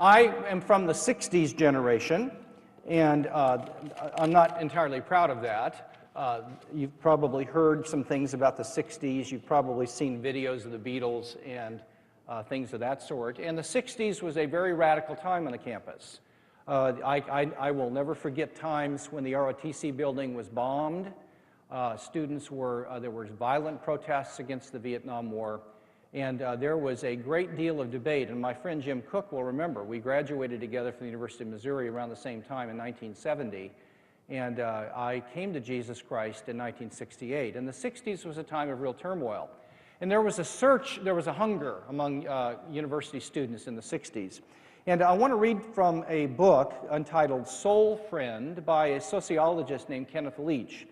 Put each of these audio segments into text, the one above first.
I am from the 60s generation, and I'm not entirely proud of that. You've probably heard some things about the 60s. You've probably seen videos of the Beatles and things of that sort. And the 60s was a very radical time on the campus. I will never forget times when the ROTC building was bombed. There were violent protests against the Vietnam War. And there was a great deal of debate, and my friend Jim Cook will remember. We graduated together from the University of Missouri around the same time in 1970, and I came to Jesus Christ in 1968. And the 60s was a time of real turmoil. And there was a hunger among university students in the 60s. And I want to read from a book entitled Soul Friend by a sociologist named Kenneth Leach,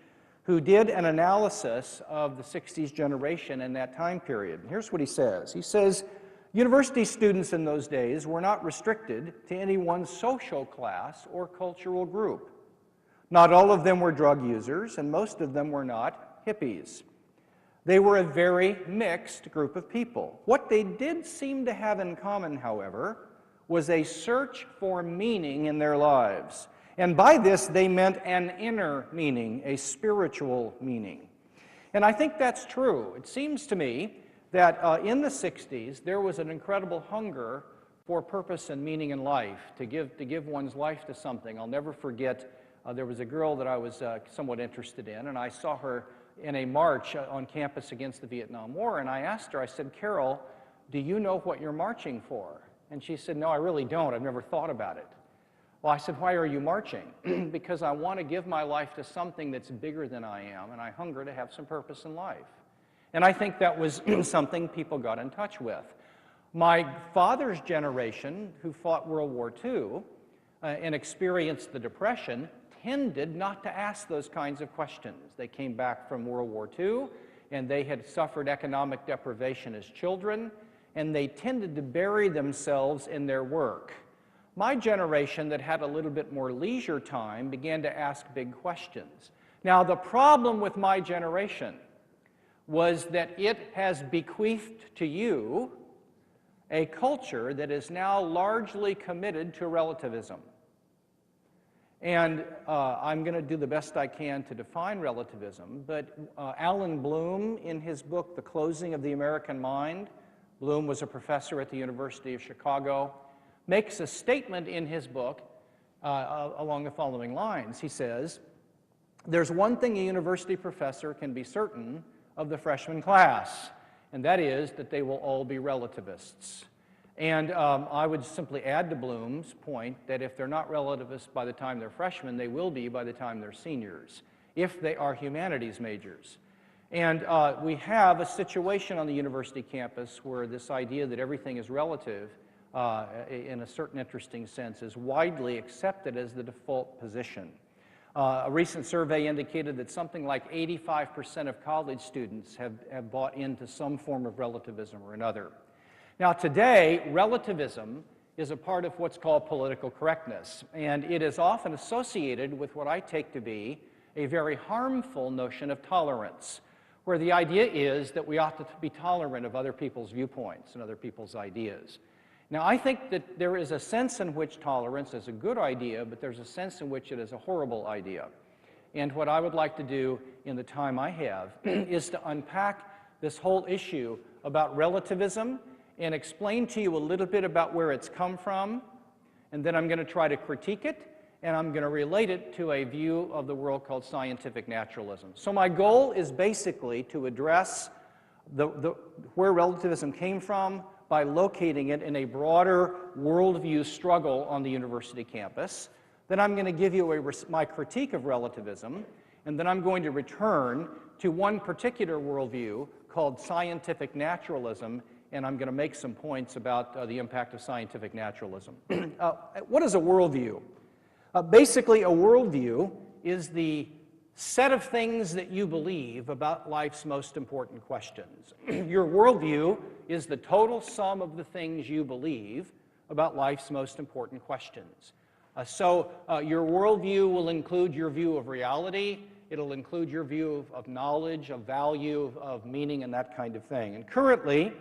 who did an analysis of the 60s generation in that time period. And here's what he says. He says, university students in those days were not restricted to any one social class or cultural group. Not all of them were drug users, and most of them were not hippies. They were a very mixed group of people. What they did seem to have in common, however, was a search for meaning in their lives. And by this, they meant an inner meaning, a spiritual meaning. And I think that's true. It seems to me that in the 60s, there was an incredible hunger for purpose and meaning in life, to give one's life to something. I'll never forget, there was a girl that I was somewhat interested in, and I saw her in a march on campus against the Vietnam War, and I asked her, I said, Carol, do you know what you're marching for? And she said, no, I really don't. I've never thought about it. Well, I said, why are you marching? Because I want to give my life to something that's bigger than I am, and I hunger to have some purpose in life. And I think that was something people got in touch with. My father's generation, who fought World War II and experienced the Depression, tended not to ask those kinds of questions. They came back from World War II, and they had suffered economic deprivation as children, and they tended to bury themselves in their work. My generation that had a little bit more leisure time began to ask big questions. Now, the problem with my generation was that it has bequeathed to you a culture that is now largely committed to relativism. And I'm going to do the best I can to define relativism, but Alan Bloom, in his book, The Closing of the American Mind, Bloom was a professor at the University of Chicago, makes a statement in his book along the following lines. He says, there's one thing a university professor can be certain of the freshman class, and that is that they will all be relativists. And I would simply add to Bloom's point that if they're not relativists by the time they're freshmen, they will be by the time they're seniors, if they are humanities majors. And we have a situation on the university campus where this idea that everything is relative in a certain interesting sense, is widely accepted as the default position. A recent survey indicated that something like 85% of college students have bought into some form of relativism or another. Now today, relativism is a part of what's called political correctness, and it is often associated with what I take to be a very harmful notion of tolerance, where the idea is that we ought to be tolerant of other people's viewpoints and other people's ideas. Now, I think that there is a sense in which tolerance is a good idea, but there's a sense in which it is a horrible idea. And what I would like to do in the time I have is to unpack this whole issue about relativism and explain to you a little bit about where it's come from, and then I'm going to try to critique it, and I'm going to relate it to a view of the world called scientific naturalism. So my goal is basically to address where relativism came from, by locating it in a broader worldview struggle on the university campus. Then I'm going to give you my critique of relativism, and then I'm going to return to one particular worldview called scientific naturalism, and I'm going to make some points about the impact of scientific naturalism. What is a worldview? Basically, a worldview is the set of things that you believe about life's most important questions. Your worldview is the total sum of the things you believe about life's most important questions. So your worldview will include your view of reality, it'll include your view of knowledge, of value, of meaning, and that kind of thing. And currently,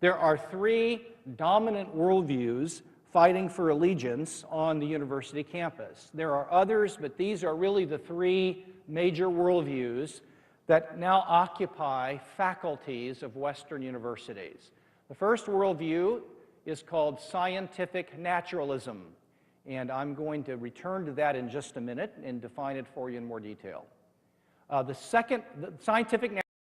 there are three dominant worldviews fighting for allegiance on the university campus. There are others, but these are really the three major worldviews that now occupy faculties of Western universities. The first worldview is called scientific naturalism, and I'm going to return to that in just a minute and define it for you in more detail. The scientific